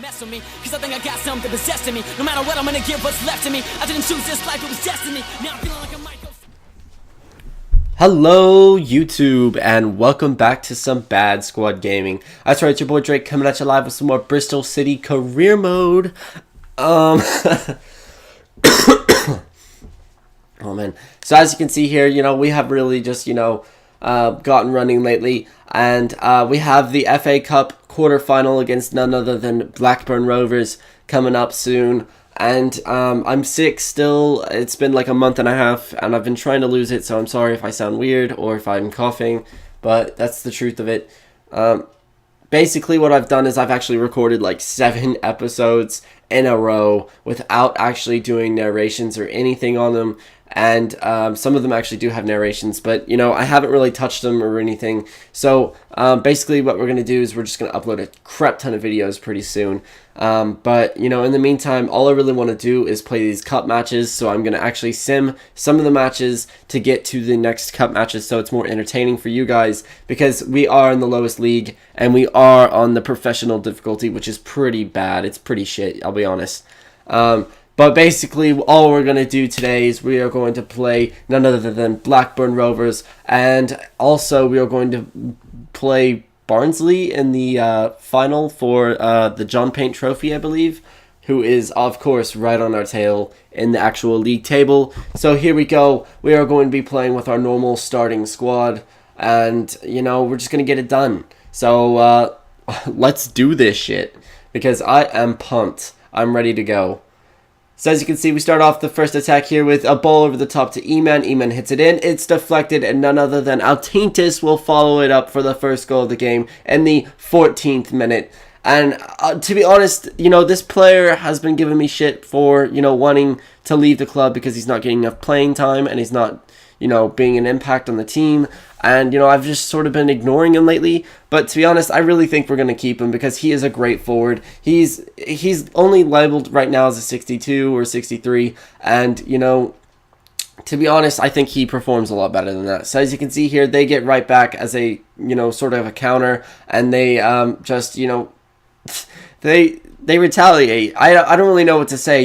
Mess with me, cause I think I got something possessing me. No matter what, I'm gonna give what's left of me. I didn't choose this life, it was destiny. Now I'm feeling like I might go. Hello YouTube and welcome back to some Bad Squad Gaming. That's right, it's your boy Drake coming at you live with some more Bristol City career mode. Oh man. So as you can see here, we have really just, gotten running lately. And we have the FA Cup quarterfinal against none other than Blackburn Rovers coming up soon. And I'm sick still. It's been like a month and a half and I've been trying to lose it, so I'm sorry if I sound weird or if I'm coughing, but that's the truth of it. Basically what I've done is I've actually recorded like 7 episodes in a row without actually doing narrations or anything on them. And some of them actually do have narrations, but I haven't really touched them or anything. So basically what we're going to do is we're just going to upload a crap ton of videos pretty soon. But in the meantime, all I really want to do is play these cup matches. So I'm going to actually sim some of the matches to get to the next cup matches, so it's more entertaining for you guys, because we are in the lowest league and we are on the professional difficulty, which is pretty bad. It's pretty shit, I'll be honest. But basically, all we're going to do today is we are going to play none other than Blackburn Rovers, and also we are going to play Barnsley in the final for the John Paint Trophy, I believe, who is, of course, right on our tail in the actual league table. So here we go. We are going to be playing with our normal starting squad, and, we're just going to get it done. So let's do this shit, because I am pumped. I'm ready to go. So as you can see, we start off the first attack here with a ball over the top to Eman. Eman hits it in. It's deflected, and none other than Altintas will follow it up for the first goal of the game in the 14th minute. And to be honest, this player has been giving me shit for, wanting to leave the club because he's not getting enough playing time and he's not, being an impact on the team. And, I've just sort of been ignoring him lately. But to be honest, I really think we're going to keep him because he is a great forward. He's only labeled right now as a 62 or 63. And, to be honest, I think he performs a lot better than that. So as you can see here, they get right back as a, sort of a counter. And they just, they retaliate. I don't really know what to say.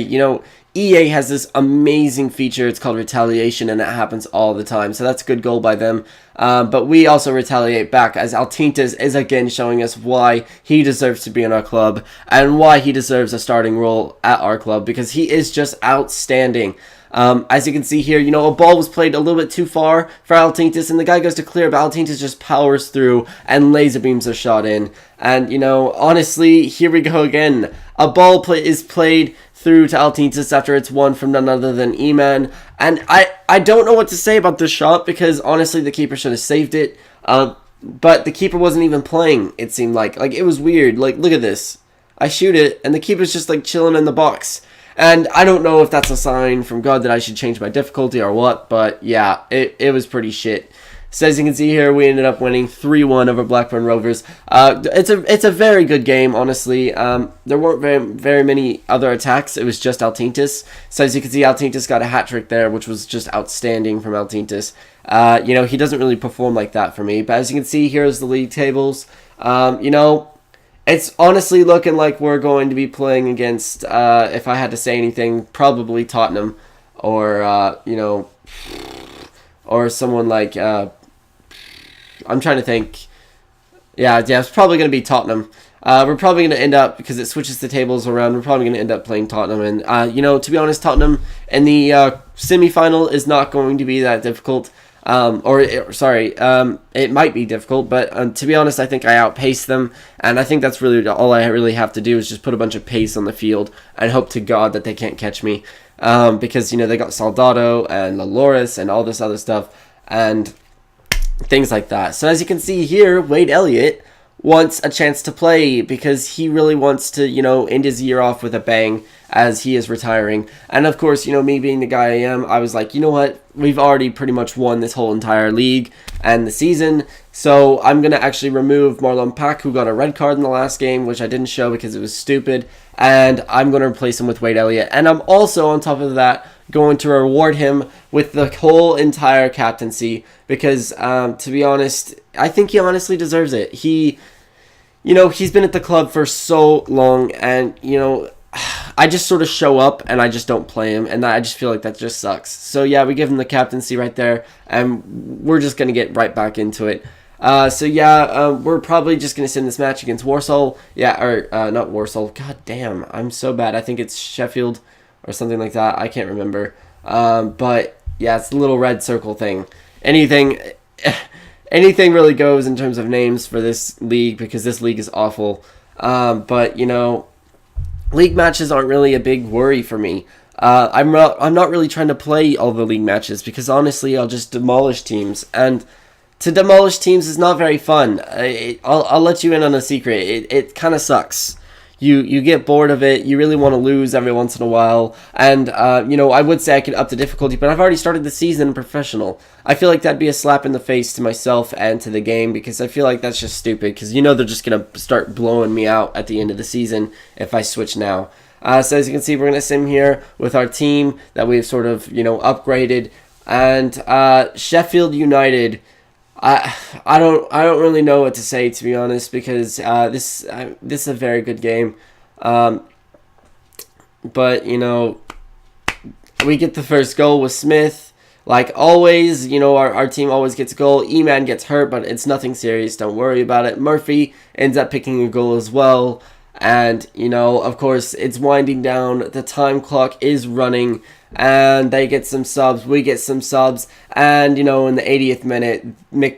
EA has this amazing feature, it's called retaliation, and it happens all the time, so that's a good goal by them. But we also retaliate back, as Altintas is again showing us why he deserves to be in our club, and why he deserves a starting role at our club, because he is just outstanding. As you can see here, a ball was played a little bit too far for Altintas, and the guy goes to clear, but Altintas just powers through and laser beams a shot in. And, honestly, here we go again. A ball is played through to Altintas after it's won from none other than Eman. And I don't know what to say about this shot, because honestly the keeper should have saved it. But the keeper wasn't even playing, it seemed like. Like, it was weird. Like, look at this. I shoot it, and the keeper's just, like, chilling in the box. And I don't know if that's a sign from God that I should change my difficulty or what, but yeah, it was pretty shit. So as you can see here, we ended up winning 3-1 over Blackburn Rovers. It's a very good game, honestly. There weren't very many other attacks. It was just Altintas. So as you can see, Altintas got a hat-trick there, which was just outstanding from Altintas. He doesn't really perform like that for me. But as you can see, here's the league tables. It's honestly looking like we're going to be playing against, if I had to say anything, probably Tottenham. Or, or someone like... I'm trying to think. Yeah, it's probably going to be Tottenham. We're probably going to end up, because it switches the tables around, we're probably going to end up playing Tottenham. And, to be honest, Tottenham in the semi-final is not going to be that difficult. It might be difficult, but to be honest, I think I outpaced them. And I think that's really all I really have to do is just put a bunch of pace on the field and hope to God that they can't catch me. Because, they got Soldado and Loris and all this other stuff. And things like that. So as you can see here, Wade Elliott wants a chance to play because he really wants to, end his year off with a bang as he is retiring. And of course, me being the guy I am, I was like, you know what? We've already pretty much won this whole entire league and the season. So I'm going to actually remove Marlon Pack, who got a red card in the last game, which I didn't show because it was stupid. And I'm going to replace him with Wade Elliott. And I'm also, on top of that, going to reward him with the whole entire captaincy because, to be honest, I think he honestly deserves it. He you know, he's been at the club for so long, and, you know, I just sort of show up and I just don't play him, and I just feel like that just sucks. So yeah, we give him the captaincy right there, and we're just going to get right back into it. So yeah, we're probably just going to send this match against Warsaw. Yeah, or not Warsaw. God damn, I'm so bad. I think it's Sheffield or something like that. I can't remember. But yeah, it's the little red circle thing. Anything really goes in terms of names for this league, because this league is awful. But, you know, league matches aren't really a big worry for me. I'm not really trying to play all the league matches, because honestly, I'll just demolish teams, and to demolish teams is not very fun. I'll let you in on a secret. It kind of sucks. You get bored of it. You really want to lose every once in a while. And, you know, I would say I could up the difficulty, but I've already started the season in professional. I feel like that'd be a slap in the face to myself and to the game, because I feel like that's just stupid, because you know they're just going to start blowing me out at the end of the season if I switch now. So as you can see, we're going to sim here with our team that we've sort of, you know, upgraded. And Sheffield United, I don't really know what to say, to be honest, because this is a very good game, but you know, we get the first goal with Smith, like always. You know, our team always gets a goal. E-Man gets hurt, but it's nothing serious, don't worry about it. Murphy ends up picking a goal as well, and you know, of course, it's winding down, the time clock is running, and they get some subs, we get some subs, and, you know, in the 80th minute, I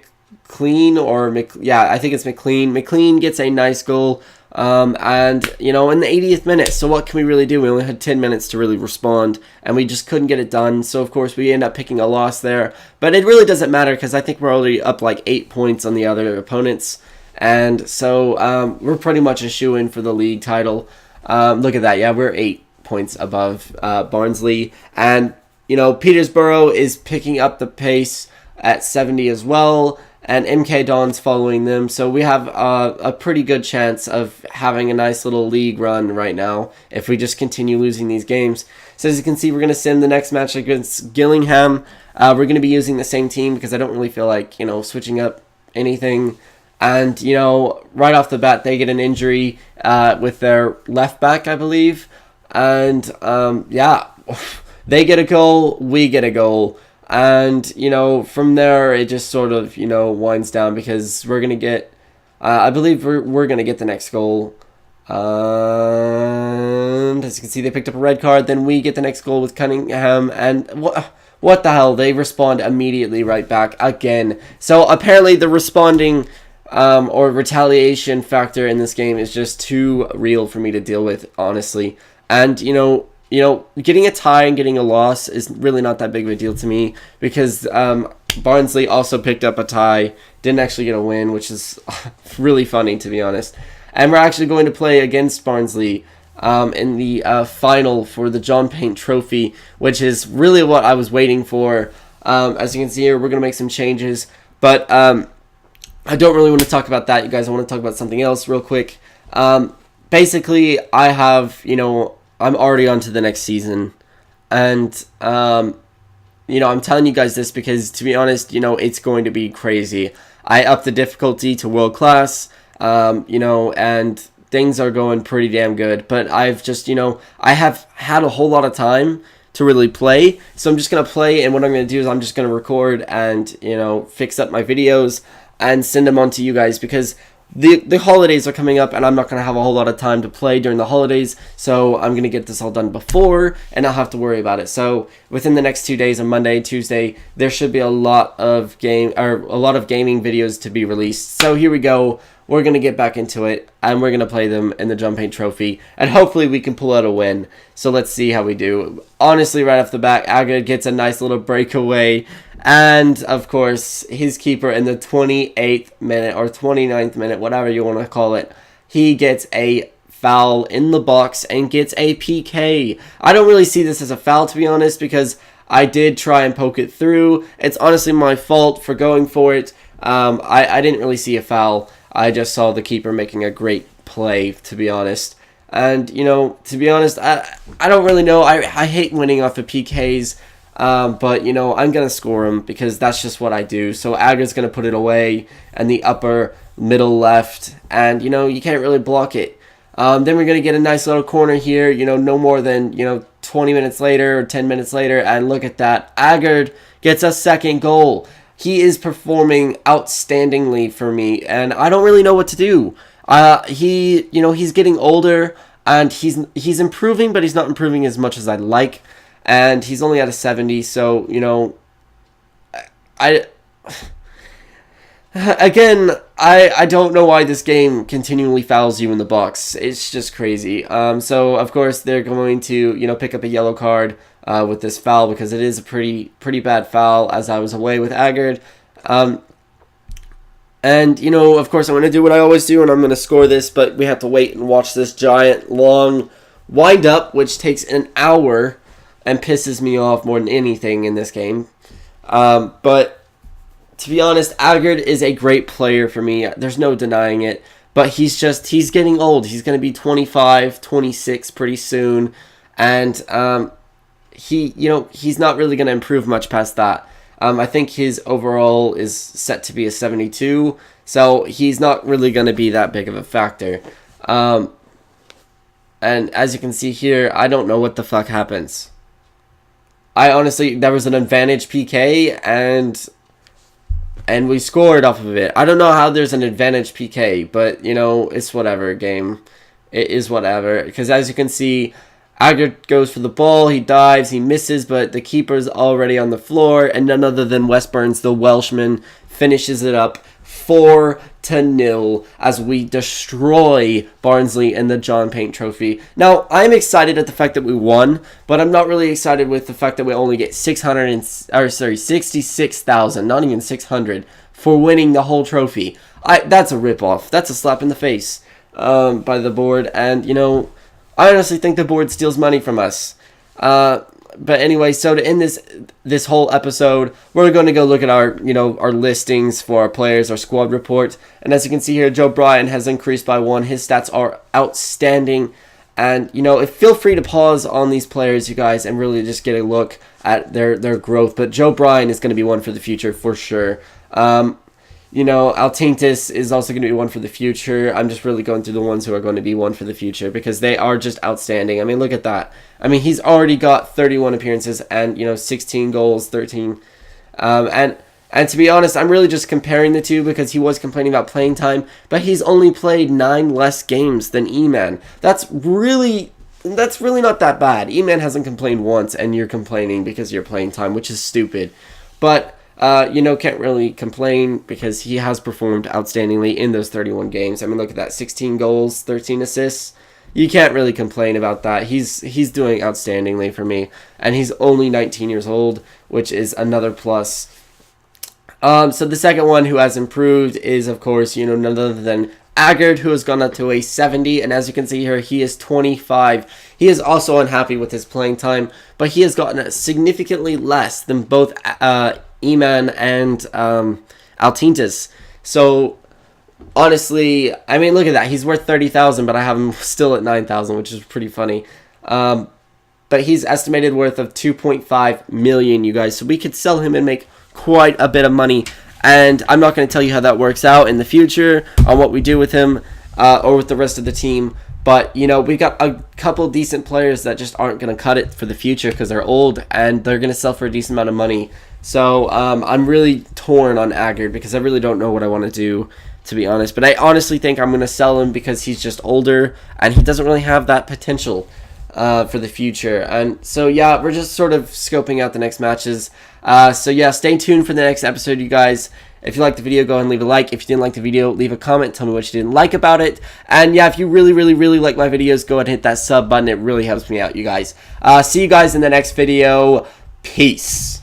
think it's McLean. McLean gets a nice goal, and, you know, in the 80th minute, so what can we really do? We only had 10 minutes to really respond, and we just couldn't get it done, so of course we end up picking a loss there, but it really doesn't matter, because I think we're already up like 8 points on the other opponents, and so we're pretty much a shoo-in for the league title. Look at that, yeah, we're 8 points above Barnsley, and, you know, Peterborough is picking up the pace at 70 as well, and MK Don's following them, so we have a pretty good chance of having a nice little league run right now if we just continue losing these games. So as you can see, we're going to send the next match against Gillingham. We're going to be using the same team, because I don't really feel like, you know, switching up anything. And, you know, right off the bat, they get an injury with their left back, I believe. And, yeah, they get a goal, we get a goal. And, you know, from there, it just sort of, you know, winds down, because we're going to get, I believe we're going to get the next goal. And as you can see, they picked up a red card. Then we get the next goal with Cunningham. And what the hell? They respond immediately right back again. So apparently the responding or retaliation factor in this game is just too real for me to deal with, honestly. And, you know, getting a tie and getting a loss is really not that big of a deal to me, because Barnsley also picked up a tie, didn't actually get a win, which is really funny, to be honest. And we're actually going to play against Barnsley in the final for the John Paint Trophy, which is really what I was waiting for. As you can see here, we're going to make some changes, but I don't really want to talk about that, you guys. I want to talk about something else real quick. Basically, I have, you know, I'm already on to the next season, and, you know, I'm telling you guys this because, to be honest, you know, it's going to be crazy. I upped the difficulty to world class, you know, and things are going pretty damn good, but I've just, you know, I have had a whole lot of time to really play, so I'm just going to play, and what I'm going to do is I'm just going to record and, you know, fix up my videos and send them on to you guys, because the holidays are coming up, and I'm not going to have a whole lot of time to play during the holidays, so I'm going to get this all done before, and I'll have to worry about it. So within the next 2 days, on Monday and Tuesday, there should be a lot of gaming videos to be released. So here we go. We're going to get back into it, and we're going to play them in the John Paint Trophy, and hopefully we can pull out a win. So let's see how we do. Honestly, right off the bat, Aga gets a nice little breakaway, and, of course, his keeper in the 28th minute, or 29th minute, whatever you want to call it, he gets a foul in the box and gets a PK. I don't really see this as a foul, to be honest, because I did try and poke it through. It's honestly my fault for going for it. I didn't really see a foul. I just saw the keeper making a great play, to be honest. And, you know, to be honest, I don't really know. I hate winning off of PKs. But, you know, I'm going to score him because that's just what I do. So Aga's going to put it away, and the upper middle left, and, you know, you can't really block it. Then we're going to get a nice little corner here, you know, no more than, you know, 20 minutes later or 10 minutes later, and look at that. Agard gets a second goal. He is performing outstandingly for me, and I don't really know what to do. You know, he's getting older, and he's improving, but he's not improving as much as I'd like, and he's only at a 70, so, you know, Again, I don't know why this game continually fouls you in the box. It's just crazy. So, of course, they're going to, you know, pick up a yellow card with this foul, because it is a pretty bad foul, as I was away with Agard. And, you know, of course, I'm going to do what I always do, and I'm going to score this, but we have to wait and watch this giant, long wind-up, which takes an hour and pisses me off more than anything in this game. But to be honest, Agard is a great player for me. There's no denying it. But he's getting old. He's going to be 25, 26 pretty soon. And he's not really going to improve much past that. I think his overall is set to be a 72. So he's not really going to be that big of a factor. And as you can see here, I don't know what the fuck happens. There was an advantage PK, and we scored off of it. I don't know how there's an advantage PK, but, you know, it's whatever, game. It is whatever. Because as you can see, Agard goes for the ball, he dives, he misses, but the keeper's already on the floor, and none other than Wes Burns, the Welshman, finishes it up 4-0 as we destroy Barnsley in the John Paint Trophy. Now, I'm excited at the fact that we won, but I'm not really excited with the fact that we only get 66,000, not even 600, for winning the whole trophy. That's a ripoff. That's a slap in the face by the board, and, you know, I honestly think the board steals money from us. But anyway, so to end this whole episode, we're going to go look at our listings for our players, our squad report. And as you can see here, Joe Bryan has increased by 1. His stats are outstanding. And, you know, feel free to pause on these players, you guys, and really just get a look at their growth. But Joe Bryan is going to be one for the future for sure. You know, Altintas is also going to be one for the future. I'm just really going through the ones who are going to be one for the future because they are just outstanding. I mean, look at that. I mean, he's already got 31 appearances and, you know, 16 goals, 13. And to be honest, I'm really just comparing the two because he was complaining about playing time, but he's only played 9 less games than E-Man. That's really not that bad. E-Man hasn't complained once, and you're complaining because you're playing time, which is stupid. But you know, can't really complain because he has performed outstandingly in those 31 games. I mean, look at that, 16 goals, 13 assists. You can't really complain about that. He's doing outstandingly for me, and he's only 19 years old, which is another plus. So the second one who has improved is, of course, you know, none other than Agard, who has gone up to a 70, and as you can see here, he is 25. He is also unhappy with his playing time, but he has gotten significantly less than both E-Man and Altintas. So honestly, I mean, look at that. He's worth 30,000, but I have him still at 9,000, which is pretty funny. But he's estimated worth of 2.5 million, you guys. So we could sell him and make quite a bit of money. And I'm not going to tell you how that works out in the future on what we do with him or with the rest of the team. But, you know, we got a couple decent players that just aren't going to cut it for the future because they're old and they're going to sell for a decent amount of money. So I'm really torn on Agard because I really don't know what I want to do, to be honest. But I honestly think I'm going to sell him because he's just older and he doesn't really have that potential for the future. And so, yeah, we're just sort of scoping out the next matches. So, yeah, stay tuned for the next episode, you guys. If you liked the video, go ahead and leave a like. If you didn't like the video, leave a comment. Tell me what you didn't like about it. And, yeah, if you really, really, really like my videos, go ahead and hit that sub button. It really helps me out, you guys. See you guys in the next video. Peace.